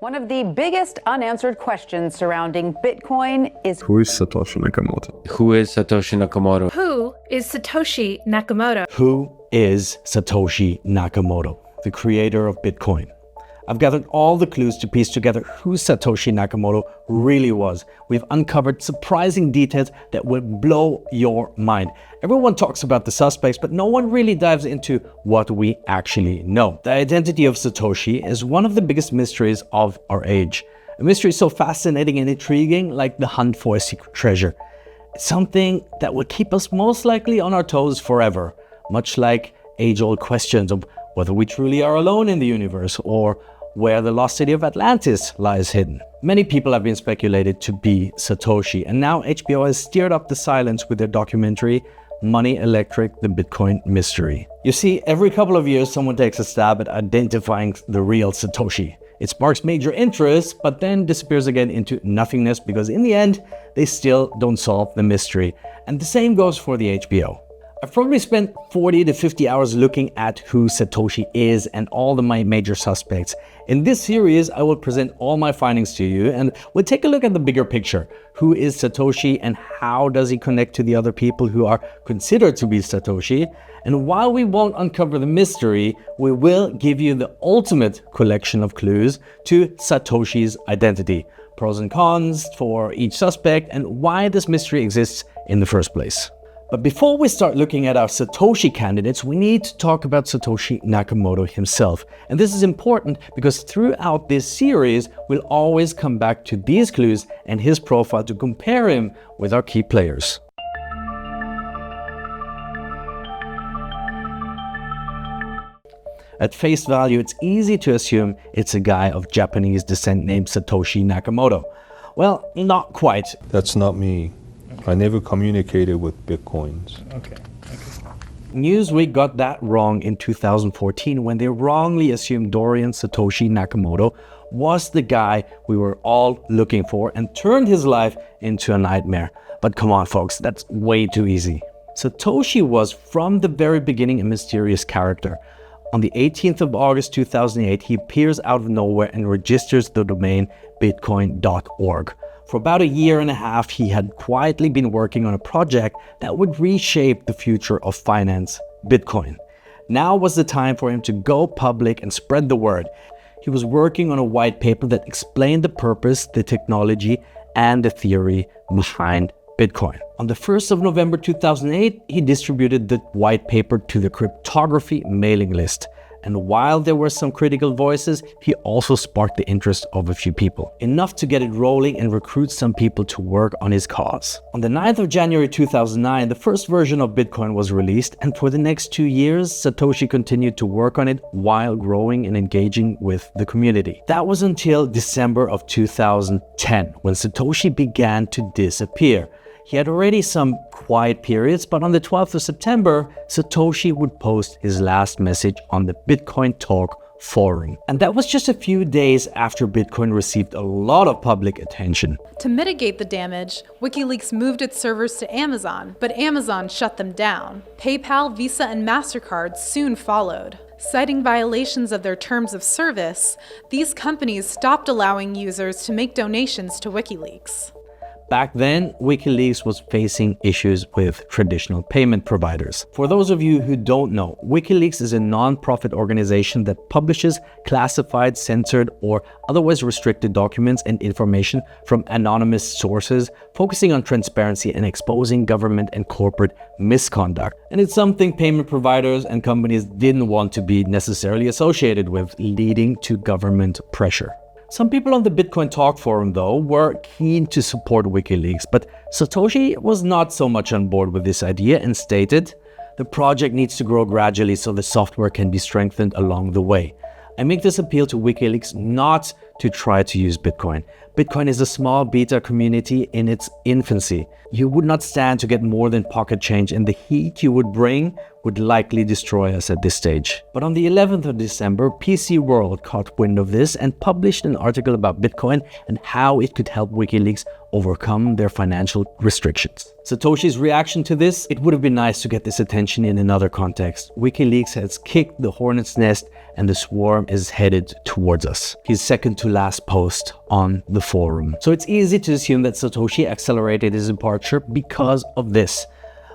One of the biggest unanswered questions surrounding Bitcoin is who is Satoshi Nakamoto? Who is Satoshi Nakamoto? Who is Satoshi Nakamoto? Who is Satoshi Nakamoto, the creator of Bitcoin? I've gathered all the clues to piece together who Satoshi Nakamoto really was. We've uncovered surprising details that will blow your mind. Everyone talks about the suspects, but no one really dives into what we actually know. The identity of Satoshi is one of the biggest mysteries of our age. A mystery so fascinating and intriguing, like the hunt for a secret treasure. It's something that will keep us most likely on our toes forever, much like age-old questions of whether we truly are alone in the universe or where the lost city of Atlantis lies hidden. Many people have been speculated to be Satoshi, and now HBO has stirred up the silence with their documentary Money Electric: The Bitcoin Mystery. You see, every couple of years someone takes a stab at identifying the real Satoshi. It sparks major interest, but then disappears again into nothingness because in the end, they still don't solve the mystery. And the same goes for the HBO. I've probably spent 40 to 50 hours looking at who Satoshi is and all of my major suspects. In this series, I will present all my findings to you and we'll take a look at the bigger picture. Who is Satoshi and how does he connect to the other people who are considered to be Satoshi? And while we won't uncover the mystery, we will give you the ultimate collection of clues to Satoshi's identity, pros and cons for each suspect, and why this mystery exists in the first place. But before we start looking at our Satoshi candidates, we need to talk about Satoshi Nakamoto himself. And this is important because throughout this series, we'll always come back to these clues and his profile to compare him with our key players. At face value, it's easy to assume it's a guy of Japanese descent named Satoshi Nakamoto. Well, not quite. That's not me. I never communicated with Bitcoins. Okay. Newsweek got that wrong in 2014 when they wrongly assumed Dorian Satoshi Nakamoto was the guy we were all looking for and turned his life into a nightmare. But come on, folks, that's way too easy. Satoshi was from the very beginning a mysterious character. On the 18th of August 2008, he appears out of nowhere and registers the domain bitcoin.org. For about a year and a half, he had quietly been working on a project that would reshape the future of finance, Bitcoin. Now was the time for him to go public and spread the word. He was working on a white paper that explained the purpose, the technology, and the theory behind Bitcoin. On the 1st of November 2008, he distributed the white paper to the cryptography mailing list. And while there were some critical voices, he also sparked the interest of a few people, enough to get it rolling and recruit some people to work on his cause. On the 9th of January 2009, the first version of Bitcoin was released, and for the next 2 years, Satoshi continued to work on it while growing and engaging with the community. That was until December of 2010, when Satoshi began to disappear. He had already some quiet periods, but on the 12th of September, Satoshi would post his last message on the Bitcoin Talk forum. And that was just a few days after Bitcoin received a lot of public attention. To mitigate the damage, WikiLeaks moved its servers to Amazon, but Amazon shut them down. PayPal, Visa, and MasterCard soon followed. Citing violations of their terms of service, these companies stopped allowing users to make donations to WikiLeaks. Back then, WikiLeaks was facing issues with traditional payment providers. For those of you who don't know, WikiLeaks is a non-profit organization that publishes classified, censored, or otherwise restricted documents and information from anonymous sources, focusing on transparency and exposing government and corporate misconduct. And it's something payment providers and companies didn't want to be necessarily associated with, leading to government pressure. Some people on the Bitcoin Talk forum, though, were keen to support WikiLeaks, but Satoshi was not so much on board with this idea and stated, "The project needs to grow gradually so the software can be strengthened along the way. I make this appeal to WikiLeaks not to try to use Bitcoin. Bitcoin is a small beta community in its infancy. You would not stand to get more than pocket change, and the heat you would bring would likely destroy us at this stage." But on the 11th of December, PC World caught wind of this and published an article about Bitcoin and how it could help WikiLeaks overcome their financial restrictions. Satoshi's reaction to this: "It would have been nice to get this attention in another context. WikiLeaks has kicked the hornet's nest and the swarm is headed towards us. His second to last post on the forum. So it's easy to assume that Satoshi accelerated his departure because of this.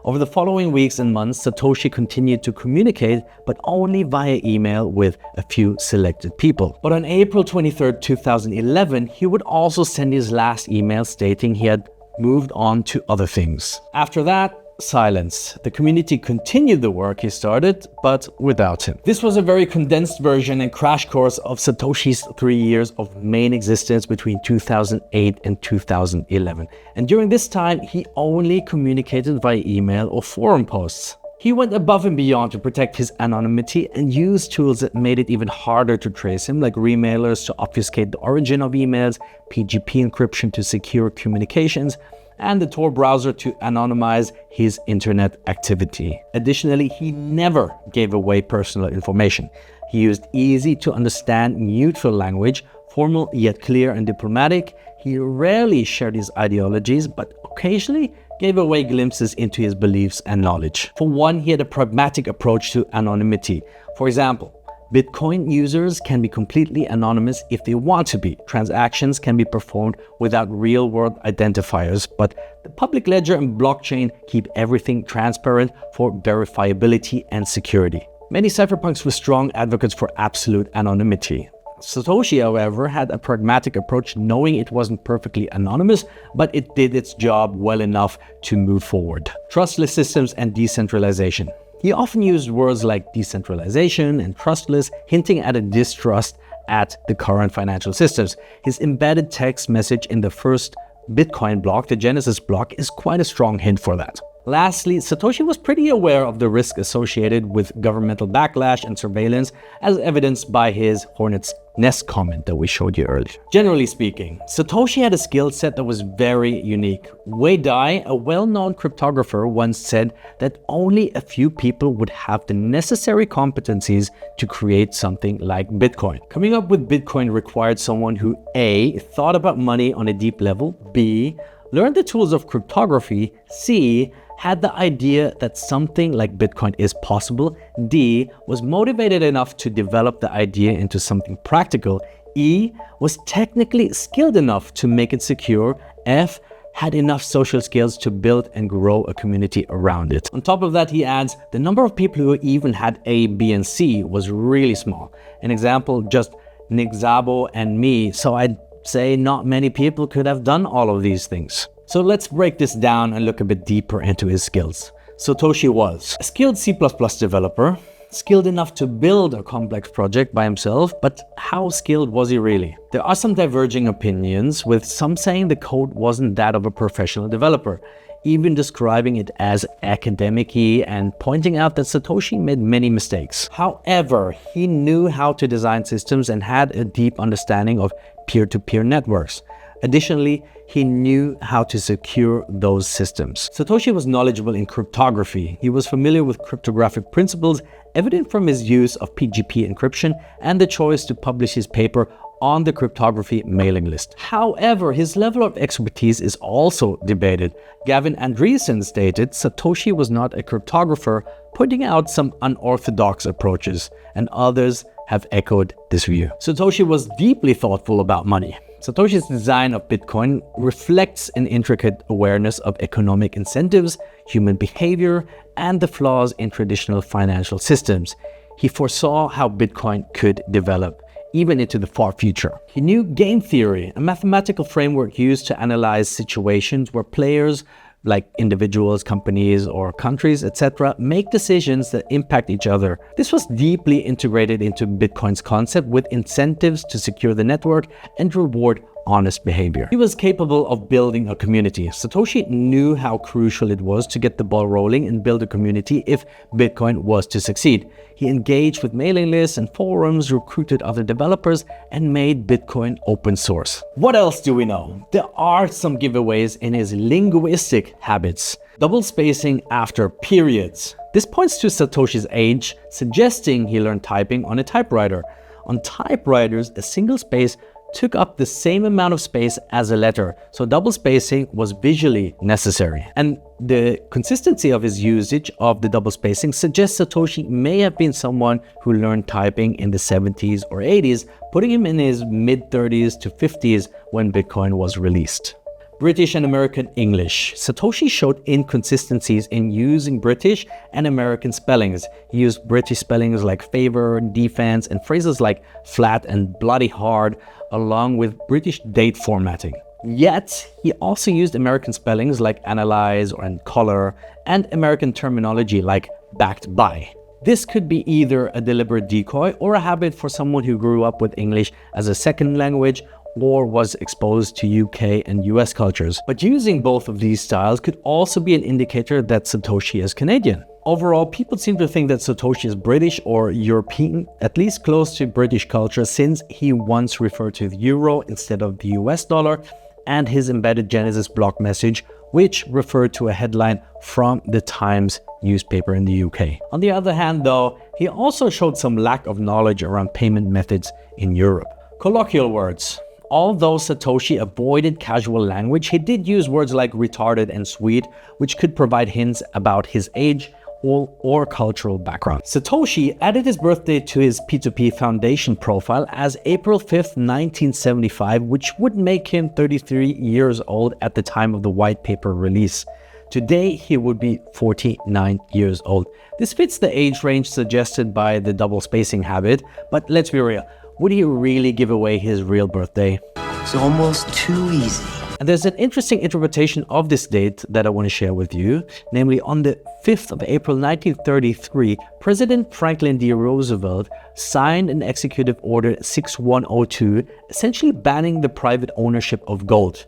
Over the following weeks and months, Satoshi continued to communicate, but only via email with a few selected people. But on April 23, 2011, he would also send his last email stating he had moved on to other things. After that, silence. The community continued the work he started, but without him. This was a very condensed version and crash course of Satoshi's 3 years of main existence between 2008 and 2011. And during this time, he only communicated via email or forum posts. He went above and beyond to protect his anonymity and used tools that made it even harder to trace him, like remailers to obfuscate the origin of emails, PGP encryption to secure communications, and the Tor browser to anonymize his internet activity. Additionally, he never gave away personal information. He used easy to understand neutral language, formal yet clear and diplomatic. He rarely shared his ideologies, but occasionally gave away glimpses into his beliefs and knowledge. For one, he had a pragmatic approach to anonymity. For example, Bitcoin users can be completely anonymous if they want to be. Transactions can be performed without real-world identifiers, but the public ledger and blockchain keep everything transparent for verifiability and security. Many cypherpunks were strong advocates for absolute anonymity. Satoshi, however, had a pragmatic approach, knowing it wasn't perfectly anonymous, but it did its job well enough to move forward. Trustless systems and decentralization. He often used words like decentralization and trustless, hinting at a distrust at the current financial systems. His embedded text message in the first Bitcoin block, the Genesis block, is quite a strong hint for that. Lastly, Satoshi was pretty aware of the risk associated with governmental backlash and surveillance, as evidenced by his Hornet's Nest comment that we showed you earlier. Generally speaking, Satoshi had a skill set that was very unique. Wei Dai, a well-known cryptographer, once said that only a few people would have the necessary competencies to create something like Bitcoin. Coming up with Bitcoin required someone who A, thought about money on a deep level, B, learned the tools of cryptography, C, had the idea that something like Bitcoin is possible, D, was motivated enough to develop the idea into something practical, E, was technically skilled enough to make it secure, F, had enough social skills to build and grow a community around it. On top of that, he adds, the number of people who even had A, B, and C was really small. An example, just Nick, Szabo, and me, so I'd say not many people could have done all of these things. So let's break this down and look a bit deeper into his skills. Satoshi was a skilled C++ developer, skilled enough to build a complex project by himself, but how skilled was he really? There are some diverging opinions, with some saying the code wasn't that of a professional developer, even describing it as academic-y and pointing out that Satoshi made many mistakes. However, he knew how to design systems and had a deep understanding of peer-to-peer networks. Additionally, he knew how to secure those systems. Satoshi was knowledgeable in cryptography. He was familiar with cryptographic principles, evident from his use of PGP encryption and the choice to publish his paper on the cryptography mailing list. However, his level of expertise is also debated. Gavin Andreessen stated Satoshi was not a cryptographer, pointing out some unorthodox approaches, and others have echoed this view. Satoshi was deeply thoughtful about money. Satoshi's design of Bitcoin reflects an intricate awareness of economic incentives, human behavior, and the flaws in traditional financial systems. He foresaw how Bitcoin could develop, even into the far future. He knew game theory, a mathematical framework used to analyze situations where players, like individuals, companies, or countries, etc., make decisions that impact each other. This was deeply integrated into Bitcoin's concept, with incentives to secure the network and reward honest behavior. He was capable of building a community. Satoshi knew how crucial it was to get the ball rolling and build a community if Bitcoin was to succeed. He engaged with mailing lists and forums, recruited other developers, and made Bitcoin open source. What else do we know? There are some giveaways in his linguistic habits. Double spacing after periods. This points to Satoshi's age, suggesting he learned typing on a typewriter. On typewriters, a single space took up the same amount of space as a letter, so double spacing was visually necessary. And the consistency of his usage of the double spacing suggests Satoshi may have been someone who learned typing in the 70s or 80s, putting him in his mid-30s to 50s when Bitcoin was released. British and American English. Satoshi showed inconsistencies in using British and American spellings. He used British spellings like favor, defense, and phrases like flat and bloody hard, along with British date formatting. Yet, he also used American spellings like analyze and color, and American terminology like backed by. This could be either a deliberate decoy or a habit for someone who grew up with English as a second language or was exposed to UK and US cultures. But using both of these styles could also be an indicator that Satoshi is Canadian. Overall, people seem to think that Satoshi is British or European, at least close to British culture, since he once referred to the euro instead of the US dollar, and his embedded Genesis block message, which referred to a headline from the Times newspaper in the UK. On the other hand, though, he also showed some lack of knowledge around payment methods in Europe. Colloquial words. Although Satoshi avoided casual language, he did use words like retarded and sweet, which could provide hints about his age or cultural background. Satoshi added his birthday to his P2P Foundation profile as April 5th, 1975, which would make him 33 years old at the time of the white paper release. Today, he would be 49 years old. This fits the age range suggested by the double spacing habit, but let's be real. Would he really give away his real birthday? It's almost too easy. And there's an interesting interpretation of this date that I want to share with you. Namely, on the 5th of April 1933, President Franklin D. Roosevelt signed an Executive Order 6102, essentially banning the private ownership of gold.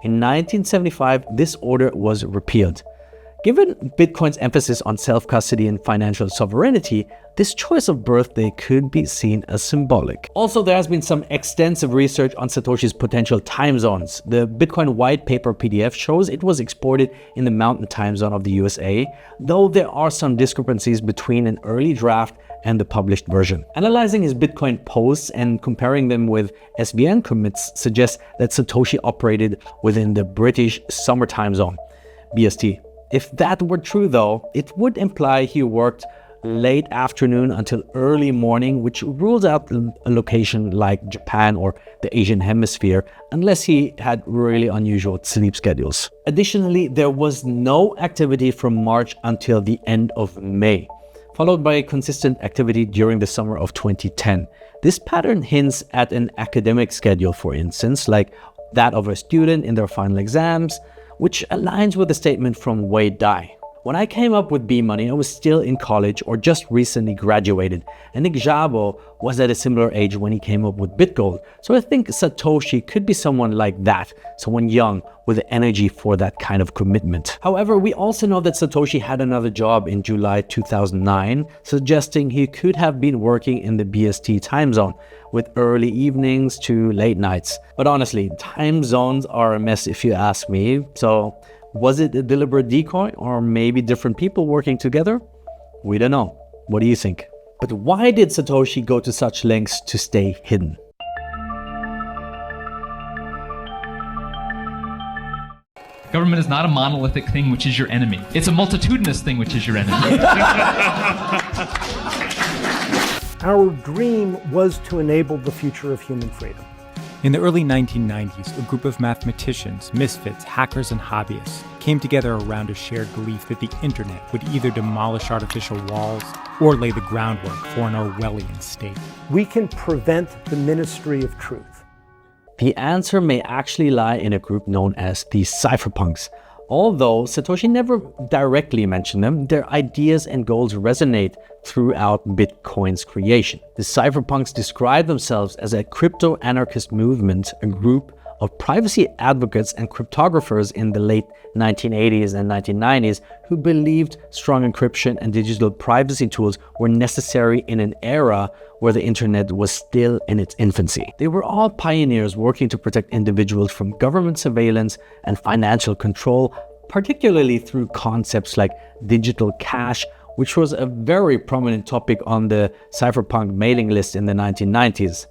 In 1975, this order was repealed. Given Bitcoin's emphasis on self-custody and financial sovereignty, this choice of birthday could be seen as symbolic. Also, there has been some extensive research on Satoshi's potential time zones. The Bitcoin white paper PDF shows it was exported in the Mountain Time Zone of the USA, though there are some discrepancies between an early draft and the published version. Analyzing his Bitcoin posts and comparing them with SVN commits suggests that Satoshi operated within the British Summer Time Zone, BST. If that were true though, it would imply he worked late afternoon until early morning, which rules out a location like Japan or the Asian hemisphere, unless he had really unusual sleep schedules. Additionally, there was no activity from March until the end of May, followed by consistent activity during the summer of 2010. This pattern hints at an academic schedule, for instance, like that of a student in their final exams, which aligns with a statement from Wade Dye. When I came up with B-Money, I was still in college or just recently graduated, and Szabo was at a similar age when he came up with BitGold. So I think Satoshi could be someone like that, someone young with the energy for that kind of commitment. However, we also know that Satoshi had another job in July 2009, suggesting he could have been working in the BST time zone, with early evenings to late nights. But honestly, time zones are a mess if you ask me. So was it a deliberate decoy or maybe different people working together? We don't know. What do you think? But why did Satoshi go to such lengths to stay hidden? Government is not a monolithic thing which is your enemy. It's a multitudinous thing which is your enemy. Our dream was to enable the future of human freedom. In the early 1990s, a group of mathematicians, misfits, hackers, and hobbyists came together around a shared belief that the internet would either demolish artificial walls or lay the groundwork for an Orwellian state. We can prevent the Ministry of Truth. The answer may actually lie in a group known as the cypherpunks. Although Satoshi never directly mentioned them, their ideas and goals resonate throughout Bitcoin's creation. The cypherpunks describe themselves as a crypto-anarchist movement, a group of privacy advocates and cryptographers in the late 1980s and 1990s who believed strong encryption and digital privacy tools were necessary in an era where the internet was still in its infancy. They were all pioneers working to protect individuals from government surveillance and financial control, particularly through concepts like digital cash, which was a very prominent topic on the cypherpunk mailing list in the 1990s.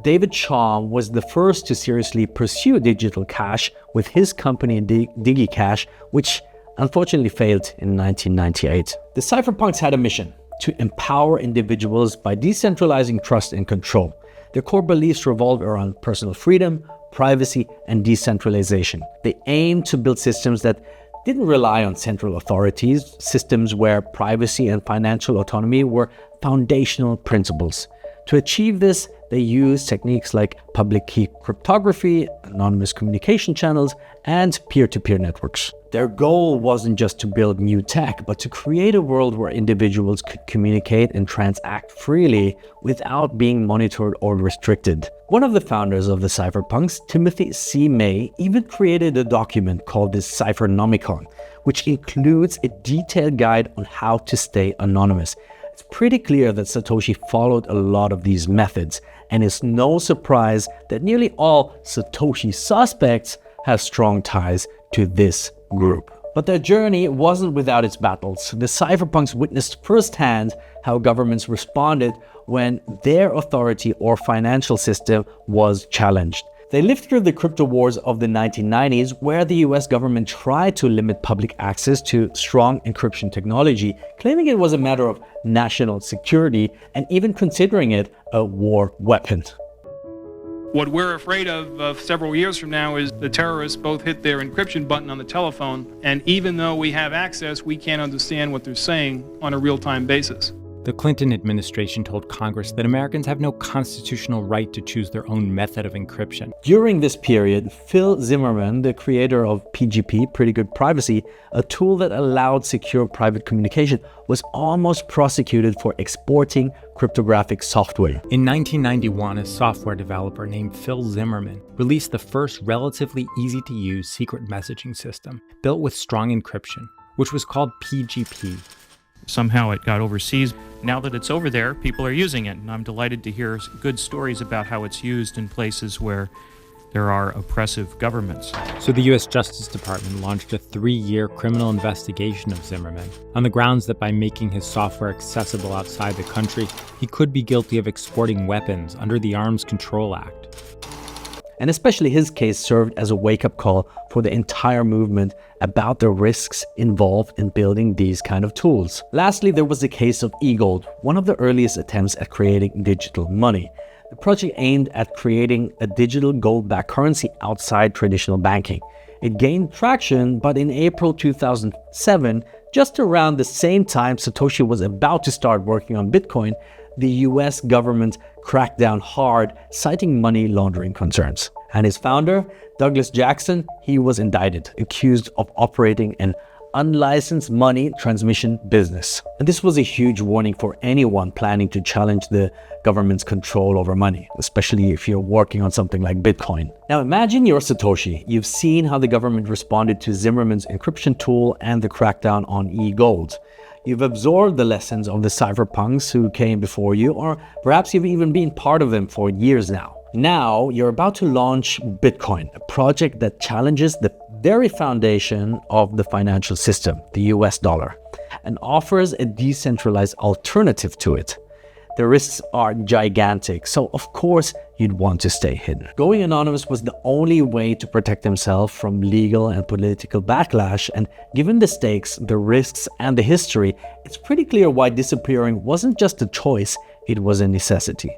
David Chaum was the first to seriously pursue digital cash with his company DigiCash, which unfortunately failed in 1998. The cypherpunks had a mission: to empower individuals by decentralizing trust and control. Their core beliefs revolve around personal freedom, privacy, and decentralization. They aimed to build systems that didn't rely on central authorities, systems where privacy and financial autonomy were foundational principles. To achieve this, they used techniques like public key cryptography, anonymous communication channels, and peer-to-peer networks. Their goal wasn't just to build new tech, but to create a world where individuals could communicate and transact freely without being monitored or restricted. One of the founders of the cypherpunks, Timothy C. May, even created a document called the Cyphernomicon, which includes a detailed guide on how to stay anonymous. It's pretty clear that Satoshi followed a lot of these methods, and it's no surprise that nearly all Satoshi suspects have strong ties to this group. But their journey wasn't without its battles. The cypherpunks witnessed firsthand how governments responded when their authority or financial system was challenged. They lived through the crypto wars of the 1990s, where the US government tried to limit public access to strong encryption technology, claiming it was a matter of national security and even considering it a war weapon. What we're afraid of several years from now is the terrorists both hit their encryption button on the telephone, and even though we have access, we can't understand what they're saying on a real-time basis. The Clinton administration told Congress that Americans have no constitutional right to choose their own method of encryption. During this period, Phil Zimmermann, the creator of PGP, Pretty Good Privacy, a tool that allowed secure private communication, was almost prosecuted for exporting cryptographic software. In 1991, a software developer named Phil Zimmermann released the first relatively easy-to-use secret messaging system built with strong encryption, which was called PGP. Somehow it got overseas. Now that it's over there, people are using it, and I'm delighted to hear good stories about how it's used in places where there are oppressive governments. So the US Justice Department launched a 3-year criminal investigation of Zimmermann on the grounds that by making his software accessible outside the country, he could be guilty of exporting weapons under the Arms Control Act. And especially his case served as a wake-up call for the entire movement about the risks involved in building these kind of tools. Lastly, there was the case of eGold, one of the earliest attempts at creating digital money. The project aimed at creating a digital gold-backed currency outside traditional banking. It gained traction, but in April 2007, just around the same time Satoshi was about to start working on Bitcoin, the US government cracked down hard, citing money laundering concerns. And his founder, Douglas Jackson, he was indicted, accused of operating an unlicensed money transmission business. And this was a huge warning for anyone planning to challenge the government's control over money, especially if you're working on something like Bitcoin. Now imagine you're Satoshi. You've seen how the government responded to Zimmermann's encryption tool and the crackdown on eGold. You've absorbed the lessons of the cypherpunks who came before you, or perhaps you've even been part of them for years now. Now you're about to launch Bitcoin, a project that challenges the very foundation of the financial system, the US dollar, and offers a decentralized alternative to it. The risks are gigantic, so of course you'd want to stay hidden. Going anonymous was the only way to protect himself from legal and political backlash, and given the stakes, the risks, and the history, it's pretty clear why disappearing wasn't just a choice, it was a necessity.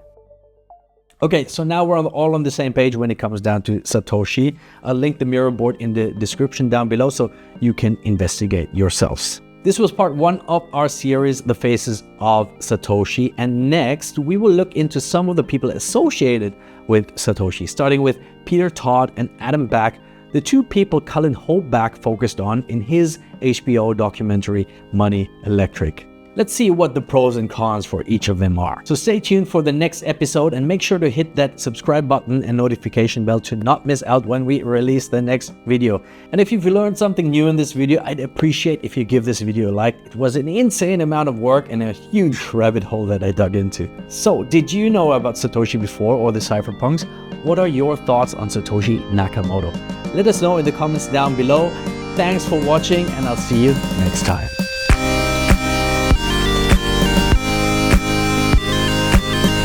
Okay, so now we're all on the same page when it comes down to Satoshi. I'll link the Miro board in the description down below so you can investigate yourselves. This was part 1 of our series, The Faces of Satoshi, and next we will look into some of the people associated with Satoshi, starting with Peter Todd and Adam Back, the two people Colin Hoback focused on in his HBO documentary Money Electric. Let's see what the pros and cons for each of them are. So stay tuned for the next episode and make sure to hit that subscribe button and notification bell to not miss out when we release the next video. And if you've learned something new in this video, I'd appreciate if you give this video a like. It was an insane amount of work and a huge rabbit hole that I dug into. So did you know about Satoshi before or the cypherpunks? What are your thoughts on Satoshi Nakamoto? Let us know in the comments down below. Thanks for watching and I'll see you next time.